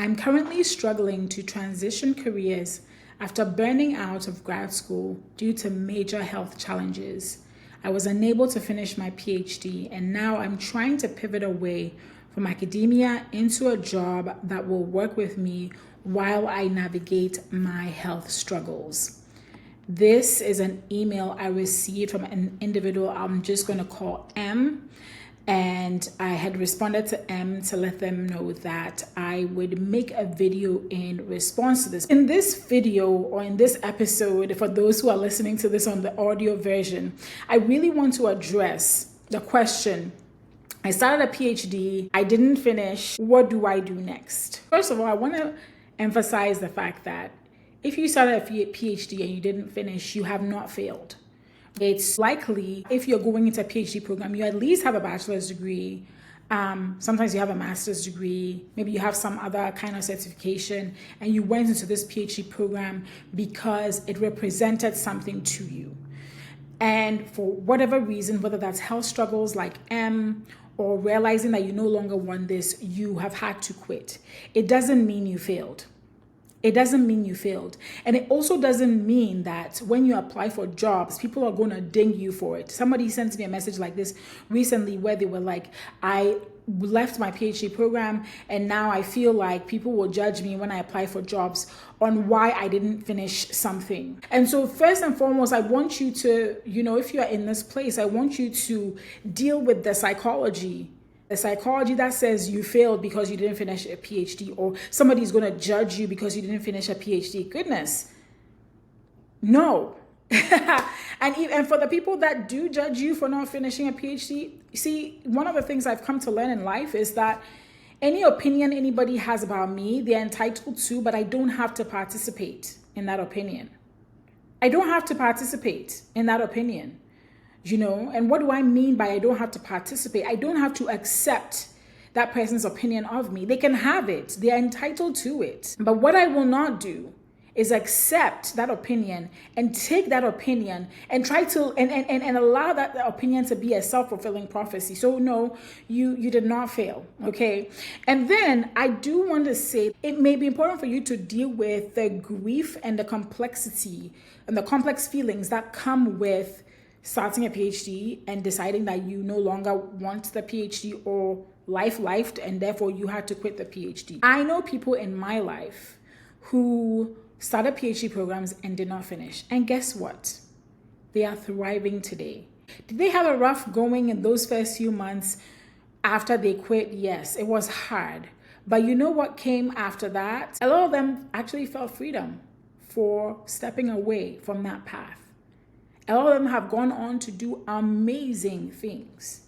I'm currently struggling to transition careers after burning out of grad school due to major health challenges. I was unable to finish my PhD, and now I'm trying to pivot away from academia into a job that will work with me while I navigate my health struggles. This is an email I received from an individual I'm just going to call M. And I had responded to M to let them know that I would make a video in response to this. In this video, or in this episode, for those who are listening to this on the audio version, I really want to address the question: I started a PhD, I didn't finish, what do I do next? First of all, I want to emphasize the fact that if you started a PhD and you didn't finish, you have not failed. It's likely if you're going into a PhD program, you at least have a bachelor's degree. Sometimes you have a master's degree. Maybe you have some other kind of certification, and you went into this PhD program because it represented something to you. And for whatever reason, whether that's health struggles like M or realizing that you no longer want this, you have had to quit. It doesn't mean you failed. It doesn't mean you failed. And it also doesn't mean that when you apply for jobs, people are going to ding you for it. Somebody sent me a message like this recently where they were like, I left my PhD program and now I feel like people will judge me when I apply for jobs on why I didn't finish something. And so first and foremost, I want you to, if you're in this place, I want you to deal with the psychology that says you failed because you didn't finish a PhD, or somebody's going to judge you because you didn't finish a PhD. Goodness. No. And for the people that do judge you for not finishing a PhD, see, one of the things I've come to learn in life is that any opinion anybody has about me, they're entitled to, but I don't have to participate in that opinion. I don't have to participate in that opinion. And what do I mean by I don't have to participate? I don't have to accept that person's opinion of me. They can have it. They are entitled to it. But what I will not do is accept that opinion and take that opinion and try to and allow that opinion to be a self-fulfilling prophecy. So no, you did not fail. Okay. And then I do want to say it may be important for you to deal with the grief and the complexity and the complex feelings that come with starting a PhD and deciding that you no longer want the PhD, or life and therefore you had to quit the PhD. I know people in my life who started PhD programs and did not finish. And guess what? They are thriving today. Did they have a rough going in those first few months after they quit? Yes, it was hard. But you know what came after that? A lot of them actually felt freedom for stepping away from that path. A lot of them have gone on to do amazing things.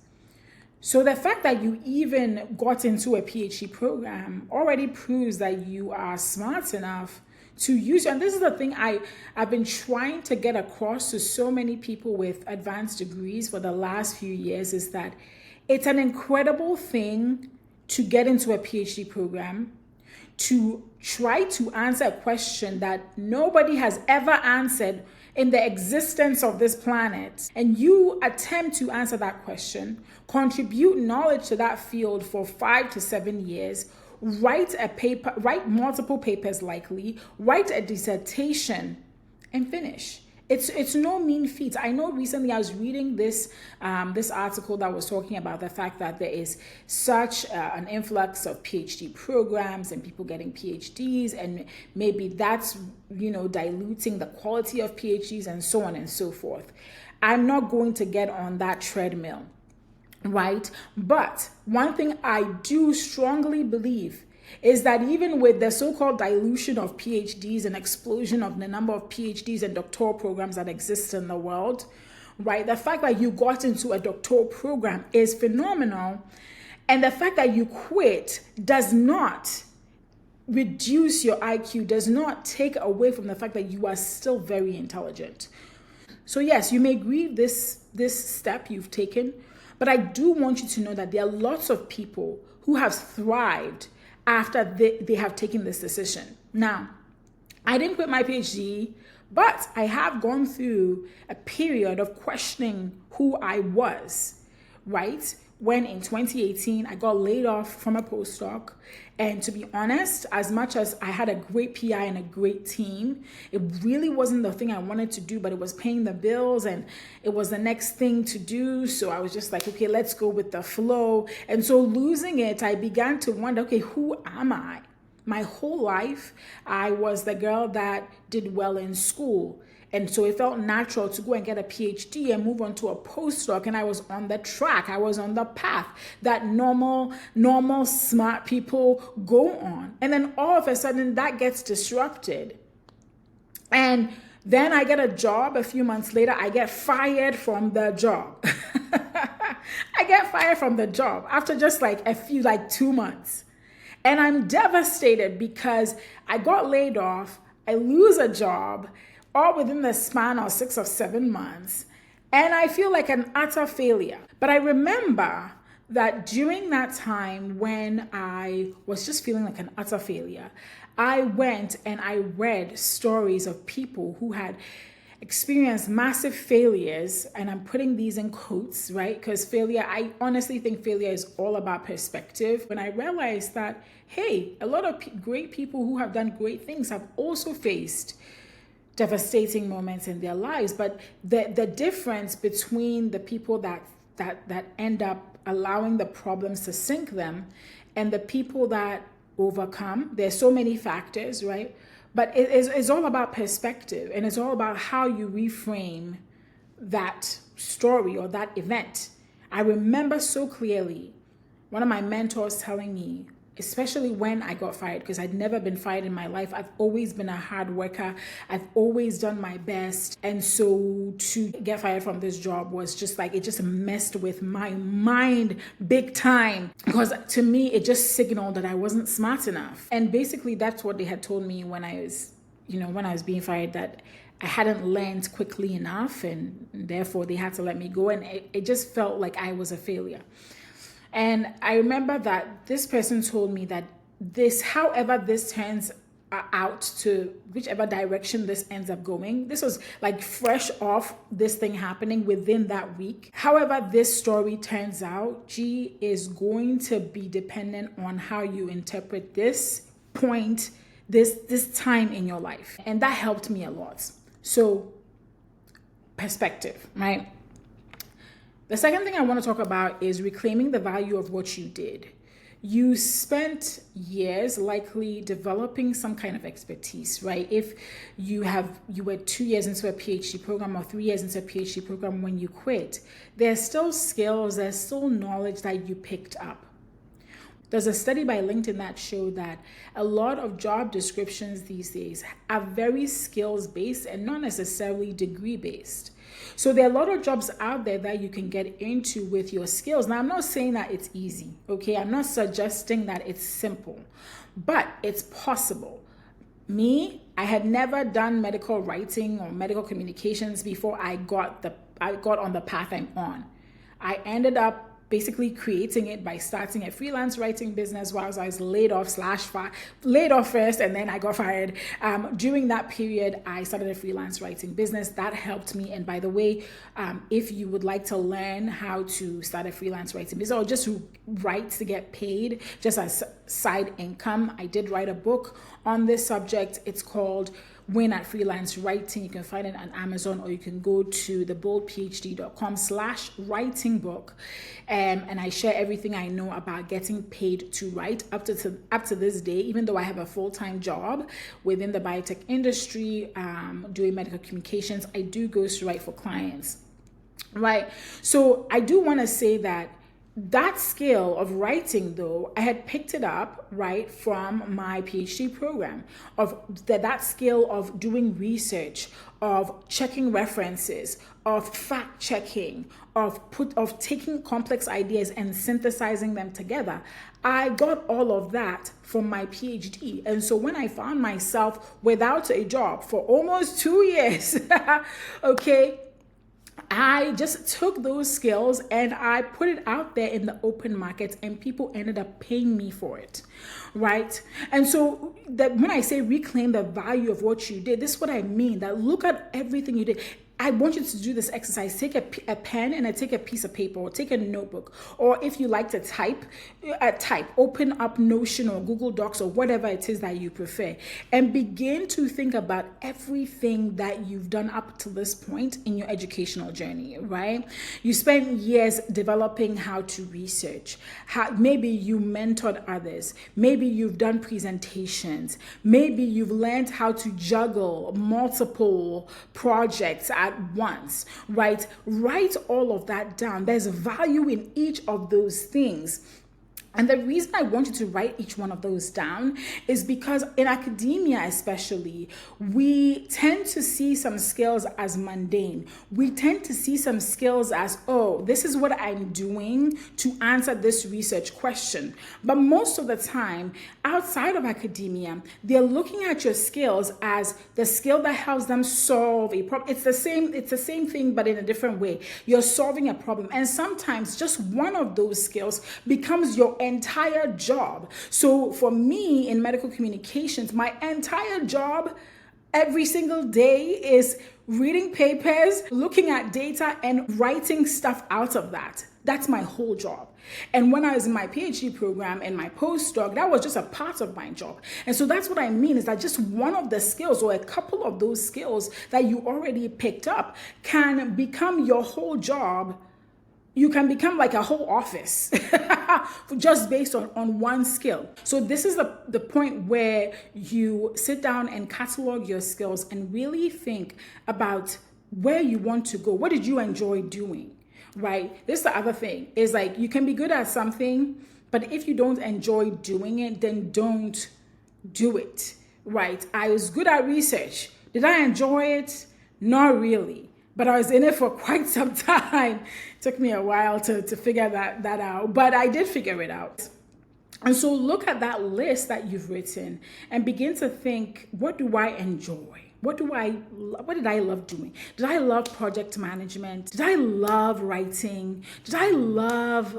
So the fact that you even got into a PhD program already proves that you are smart enough to use it. And this is the thing I've been trying to get across to so many people with advanced degrees for the last few years, is that it's an incredible thing to get into a PhD program, to try to answer a question that nobody has ever answered in the existence of this planet, and you attempt to answer that question, contribute knowledge to that field for 5 to 7 years, write a paper, write multiple papers likely, write a dissertation, and finish. It's no mean feat. I know recently I was reading this article that was talking about the fact that there is such an influx of PhD programs and people getting PhDs, and maybe that's diluting the quality of PhDs and so on and so forth. I'm not going to get on that treadmill, right? But one thing I do strongly believe is that even with the so-called dilution of PhDs and explosion of the number of PhDs and doctoral programs that exist in the world, right? The fact that you got into a doctoral program is phenomenal. And the fact that you quit does not reduce your IQ, does not take away from the fact that you are still very intelligent. So yes, you may grieve this step you've taken, but I do want you to know that there are lots of people who have thrived after they have taken this decision. Now, I didn't quit my PhD, but I have gone through a period of questioning who I was, right? when in 2018, I got laid off from a postdoc. And to be honest, as much as I had a great PI and a great team, it really wasn't the thing I wanted to do, but it was paying the bills and it was the next thing to do. So I was just like, okay, let's go with the flow. And so losing it, I began to wonder, okay, who am I? My whole life, I was the girl that did well in school. And so it felt natural to go and get a PhD and move on to a postdoc. And I was on the track. I was on the path that normal, smart people go on. And then all of a sudden that gets disrupted. And then I get a job. A few months later, I get fired from the job. I get fired from the job after just like 2 months. And I'm devastated because I got laid off. I lose a job, all within the span of 6 or 7 months. And I feel like an utter failure. But I remember that during that time when I was just feeling like an utter failure, I went and I read stories of people who had experienced massive failures, and I'm putting these in quotes, right? Because failure, I honestly think failure is all about perspective. When I realized that, hey, a lot of great people who have done great things have also faced devastating moments in their lives, but the difference between the people that end up allowing the problems to sink them and the people that overcome, there's so many factors, right? But it's all about perspective, and it's all about how you reframe that story or that event. I remember so clearly one of my mentors telling me, especially when I got fired, because I'd never been fired in my life. I've always been a hard worker. I've always done my best. And so to get fired from this job was just like, it just messed with my mind big time. Because to me, it just signaled that I wasn't smart enough. And basically that's what they had told me when I was being fired, that I hadn't learned quickly enough, and therefore they had to let me go. And it just felt like I was a failure. And I remember that this person told me that however this turns out, to whichever direction this ends up going, this was like fresh off this thing happening within that week. However this story turns out, G, is going to be dependent on how you interpret this point, this time in your life. And that helped me a lot. So perspective, right? The second thing I want to talk about is reclaiming the value of what you did. You spent years likely developing some kind of expertise, right? If you were 2 years into a PhD program or 3 years into a PhD program when you quit, there's still skills, there's still knowledge that you picked up. There's a study by LinkedIn that showed that a lot of job descriptions these days are very skills-based and not necessarily degree-based. So there are a lot of jobs out there that you can get into with your skills. Now, I'm not saying that it's easy, okay? I'm not suggesting that it's simple, but it's possible. Me, I had never done medical writing or medical communications before I got on the path I'm on. I ended up basically creating it by starting a freelance writing business while I was laid off first, and then I got fired. During that period, I started a freelance writing business that helped me. And by the way, if you would like to learn how to start a freelance writing business or just write to get paid just as side income, I did write a book on this subject. It's called Win at Freelance Writing. You can find it on Amazon, or you can go to theboldphd.com/writing book. And I share everything I know about getting paid to write up to this day, even though I have a full-time job within the biotech industry, doing medical communications. I do ghostwrite for clients, right? So I do want to say that skill of writing, though, I had picked it up right from my PhD program, of that skill of doing research, of checking references, of fact checking, of taking complex ideas and synthesizing them together. I got all of that from my PhD. And so when I found myself without a job for almost 2 years, okay, I just took those skills and I put it out there in the open market, and people ended up paying me for it, right? And so that when I say reclaim the value of what you did, this is what I mean, that look at everything you did. I want you to do this exercise. Take a pen and take a piece of paper, or take a notebook, or if you like to type, open up Notion or Google Docs or whatever it is that you prefer, and begin to think about everything that you've done up to this point in your educational journey, right? You spent years developing how to research. Maybe you mentored others. Maybe you've done presentations. Maybe you've learned how to juggle multiple projects at once, right? Write all of that down. There's value in each of those things. And the reason I want you to write each one of those down is because in academia especially, we tend to see some skills as mundane. We tend to see some skills as, oh, this is what I'm doing to answer this research question. But most of the time, outside of academia, they're looking at your skills as the skill that helps them solve a problem. It's the same thing, but in a different way. You're solving a problem. And sometimes just one of those skills becomes your entire job. So for me in medical communications, my entire job every single day is reading papers, looking at data, and writing stuff out of that. That's my whole job. And when I was in my PhD program and my postdoc, that was just a part of my job. And so that's what I mean, is that just one of the skills or a couple of those skills that you already picked up can become your whole job. You can become like a whole office just based on one skill. So this is the point where you sit down and catalog your skills and really think about where you want to go. What did you enjoy doing, right? This is the other thing, is like you can be good at something, but if you don't enjoy doing it, then don't do it, right? I was good at research. Did I enjoy it? Not really. But I was in it for quite some time. It took me a while to figure that out, but I did figure it out. And so look at that list that you've written and begin to think, what do I enjoy? What did I love doing? Did I love project management? Did I love writing? Did I love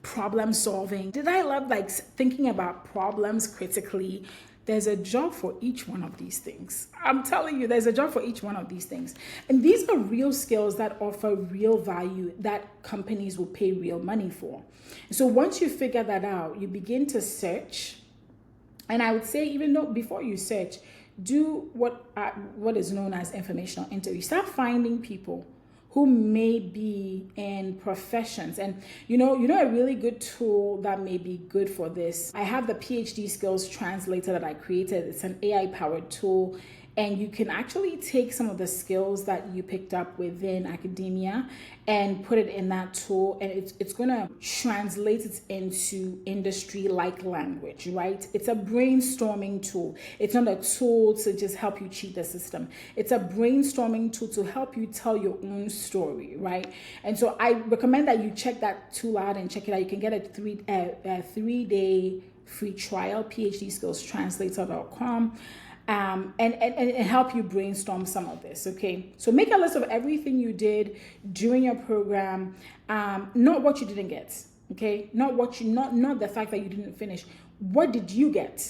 problem solving? Did I love thinking about problems critically? There's a job for each one of these things. I'm telling you, there's a job for each one of these things. And these are real skills that offer real value that companies will pay real money for. So once you figure that out, you begin to search. And I would say, even though before you search, do what is known as informational interview. Start finding people who may be in professions. And you know a really good tool that may be good for this. I have the PhD skills translator that I created. It's an AI powered tool. And you can actually take some of the skills that you picked up within academia and put it in that tool, and it's going to translate it into industry-like language, right? It's a brainstorming tool. It's not a tool to just help you cheat the system. It's a brainstorming tool to help you tell your own story, right? And so I recommend that you check that tool out and check it out. You can get a 3-day free trial, phdsskillstranslator.com. And help you brainstorm some of this, okay? So make a list of everything you did during your program, not what you didn't get, okay? Not the fact that you didn't finish. What did you get,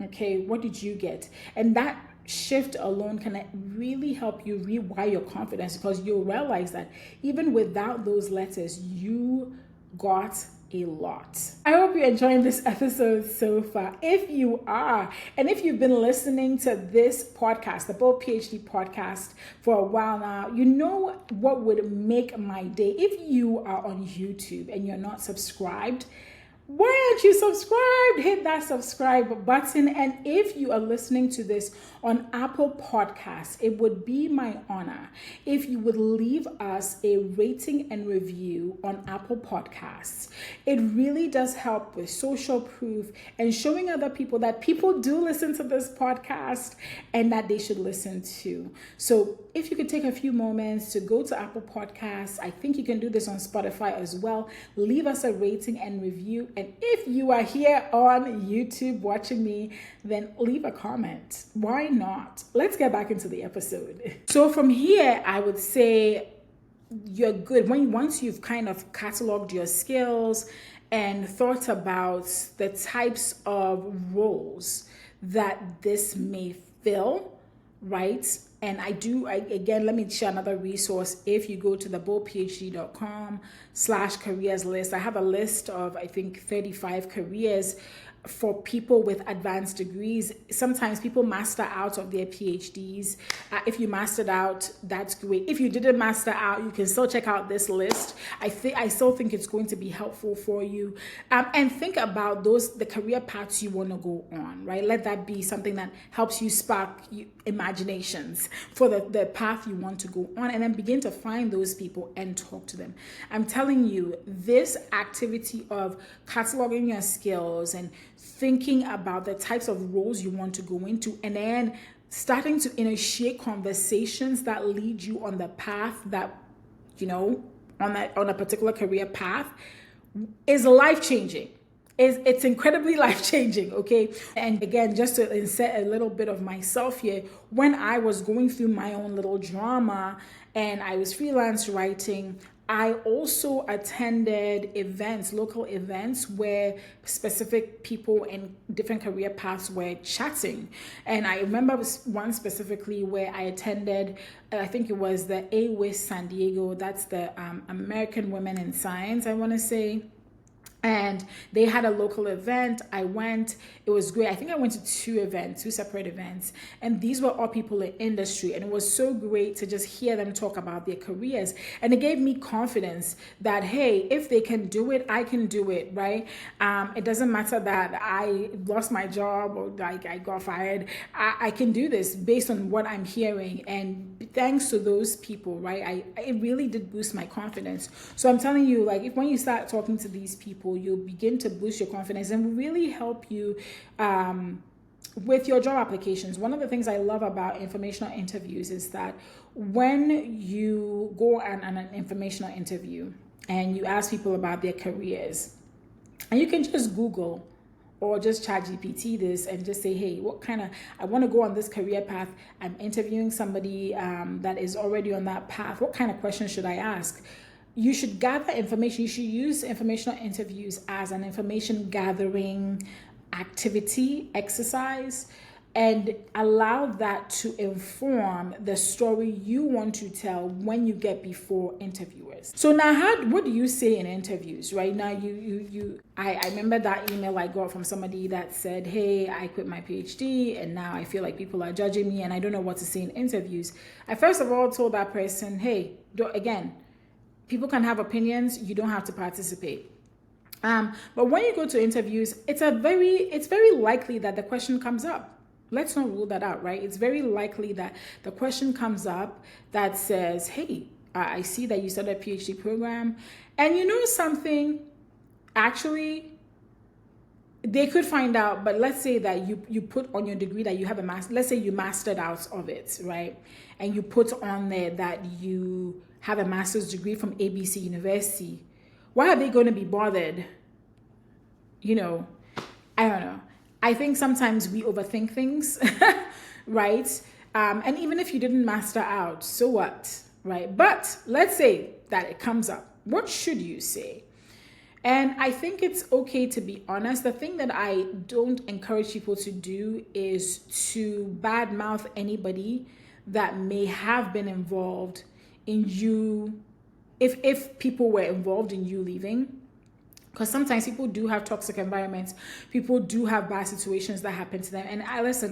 okay? What did you get? And that shift alone can really help you rewire your confidence, because you'll realize that even without those letters, you got a lot. I hope you're enjoying this episode so far. If you are, and if you've been listening to this podcast, the Bold PhD podcast, for a while now, you know what would make my day. If you are on YouTube and you're not subscribed, why aren't you subscribed? Hit that subscribe button. And if you are listening to this on Apple Podcasts, it would be my honor if you would leave us a rating and review on Apple Podcasts. It really does help with social proof and showing other people that people do listen to this podcast and that they should listen to. So if you could take a few moments to go to Apple Podcasts, I think you can do this on Spotify as well. Leave us a rating and review. And if you are here on YouTube watching me, then leave a comment. Why not? Let's get back into the episode. So from here, I would say you're good. Once you've kind of cataloged your skills and thought about the types of roles that this may fill, right? And again, let me share another resource. If you go to theboldphd.com/careers list, I have a list of, I think, 35 careers for people with advanced degrees. Sometimes people master out of their PhDs. If you mastered out, that's great. If you didn't master out, you can still check out this list. I still think it's going to be helpful for you. And think about the career paths you want to go on, right? Let that be something that helps you spark imaginations for the path you want to go on, and then begin to find those people and talk to them. I'm telling you, this activity of cataloging your skills and thinking about the types of roles you want to go into, and then starting to initiate conversations that lead you on the path that, on a particular career path, is life-changing. It's incredibly life-changing, okay? And again, just to insert a little bit of myself here, when I was going through my own little drama and I was freelance writing, I also attended events, local events, where specific people in different career paths were chatting. And I remember one specifically where I attended, I think it was the AWIS San Diego, that's the American Women in Science, I want to say. And they had a local event. I went. It was great. I think I went to two separate events. And these were all people in industry. And it was so great to just hear them talk about their careers. And it gave me confidence that, hey, if they can do it, I can do it, right? It doesn't matter that I lost my job or like I got fired. I can do this based on what I'm hearing. And thanks to those people, right? It really did boost my confidence. So I'm telling you, like, when you start talking to these people, you'll begin to boost your confidence and really help you with your job applications. One of the things I love about informational interviews is that when you go on an informational interview and you ask people about their careers, and you can just Google or just ChatGPT this and just say, hey, I want to go on this career path. I'm interviewing somebody that is already on that path. What kind of questions should I ask? You should gather information. You should use informational interviews as an information gathering activity, exercise, and allow that to inform the story you want to tell when you get before interviewers. So now, what do you say in interviews? Right now, I remember that email I got from somebody that said, hey, I quit my PhD and now I feel like people are judging me and I don't know what to say in interviews. I first of all told that person, hey, people can have opinions. You don't have to participate. But when you go to interviews, it's very likely that the question comes up. Let's not rule that out, right? It's very likely that the question comes up that says, hey, I see that you started a PhD program. And you know something? Actually, they could find out, but let's say that you put on your degree that you have a master. Let's say you mastered out of it, right? And you put on there that you have a master's degree from ABC University. Why are they going to be bothered? I don't know. I think sometimes we overthink things, right? And even if you didn't master out, so what, right? But let's say that it comes up. What should you say? And I think it's okay to be honest. The thing that I don't encourage people to do is to badmouth anybody that may have been involved in you, if people were involved in you leaving. Because sometimes people do have toxic environments. People do have bad situations that happen to them. And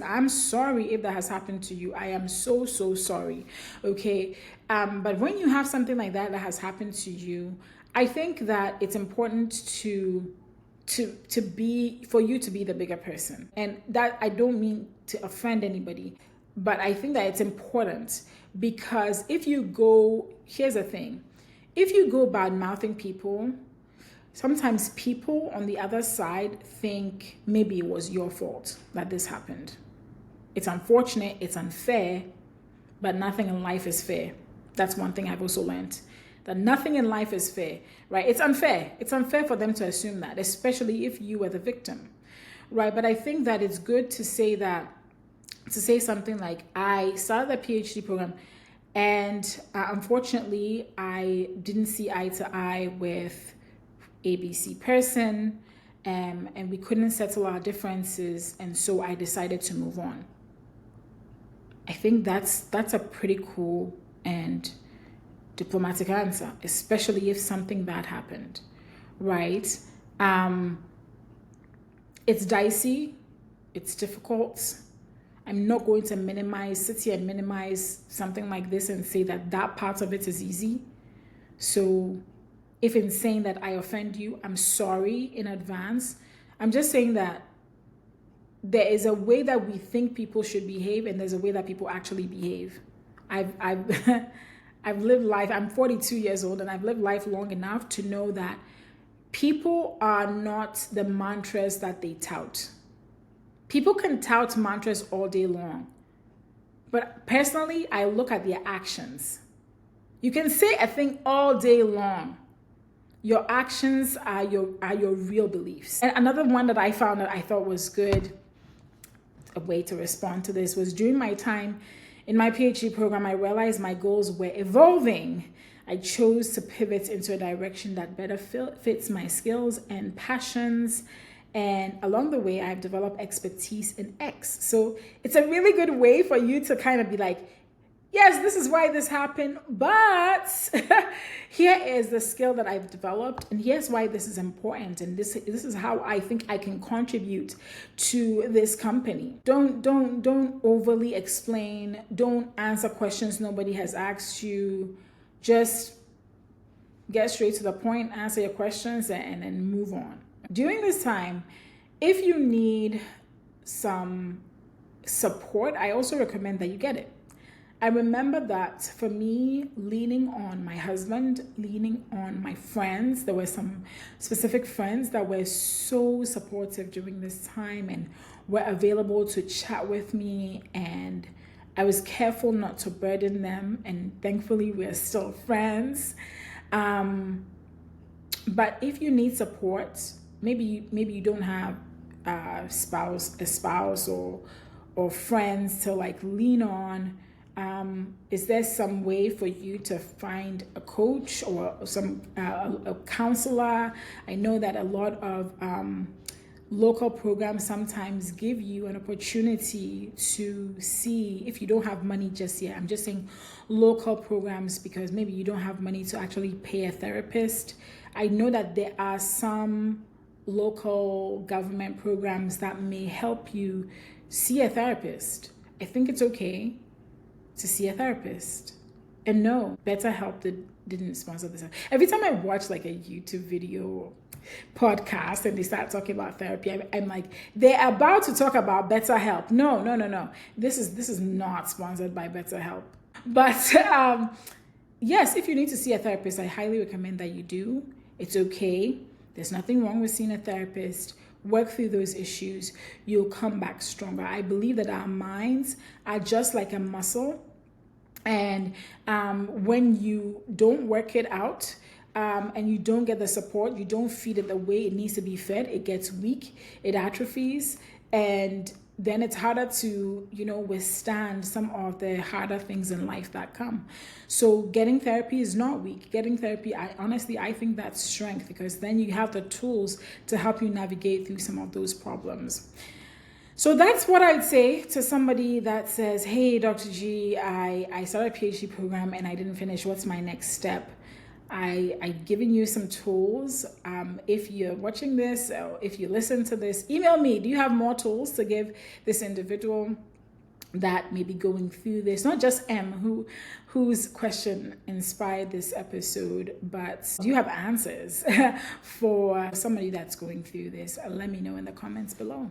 I'm sorry if that has happened to you. I am so, so sorry. Okay. But when you have something like that has happened to you, I think that it's important for you to be the bigger person. And that I don't mean to offend anybody, but I think that it's important because here's the thing. If you go bad-mouthing people, sometimes people on the other side think maybe it was your fault that this happened. It's unfortunate, it's unfair, but nothing in life is fair. That's one thing I've also learned, that nothing in life is fair, right? It's unfair. It's unfair for them to assume that, especially if you were the victim, right? But I think that it's good to say something like, I started a PhD program and unfortunately, I didn't see eye to eye with ABC person, and we couldn't settle our differences, and so I decided to move on. I think that's a pretty cool and diplomatic answer, especially if something bad happened, right? It's dicey, it's difficult. I'm not going to sit here and minimize something like this and say that part of it is easy. So if in saying that I offend you, I'm sorry in advance. I'm just saying that there is a way that we think people should behave, and there's a way that people actually behave. I've I've lived life. I'm 42 years old, and I've lived life long enough to know that people are not the mantras that they tout. People can tout mantras all day long, but personally, I look at their actions. You can say a thing all day long. Your actions are your real beliefs. And another one that I found that I thought was good, a way to respond to this, was during my time in my PhD program, I realized my goals were evolving. I chose to pivot into a direction that better fits my skills and passions. And along the way, I've developed expertise in X. So it's a really good way for you to kind of be like, yes, this is why this happened, but here is the skill that I've developed, and here's why this is important, and this is how I think I can contribute to this company. Don't overly explain. Don't answer questions nobody has asked you. Just get straight to the point, answer your questions, and then move on. During this time, if you need some support, I also recommend that you get it. I remember that for me, leaning on my husband, leaning on my friends, there were some specific friends that were so supportive during this time and were available to chat with me, and I was careful not to burden them, and thankfully we're still friends. But if you need support, maybe you don't have a spouse or friends to like lean on. Is there some way for you to find a coach or a counselor? I know that a lot of local programs sometimes give you an opportunity to see if you don't have money just yet. I'm just saying local programs because maybe you don't have money to actually pay a therapist. I know that there are some local government programs that may help you see a therapist. I think it's okay to see a therapist. And no, BetterHelp didn't sponsor this. Every time I watch like a YouTube video podcast and they start talking about therapy, I'm like, they're about to talk about BetterHelp. No. This is not sponsored by BetterHelp. But yes, if you need to see a therapist, I highly recommend that you do. It's okay. There's nothing wrong with seeing a therapist. Work through those issues. You'll come back stronger. I believe that our minds are just like a muscle. And when you don't work it out and you don't get the support, you don't feed it the way it needs to be fed, it gets weak, it atrophies, and then it's harder to, withstand some of the harder things in life that come. So getting therapy is not weak. Getting therapy, I think that's strength, because then you have the tools to help you navigate through some of those problems. So that's what I'd say to somebody that says, hey, Dr. G, I started a PhD program and I didn't finish. What's my next step? I've given you some tools. If you're watching this, or if you listen to this, email me. Do you have more tools to give this individual that may be going through this? Not just M, whose question inspired this episode, but do you have answers for somebody that's going through this? Let me know in the comments below.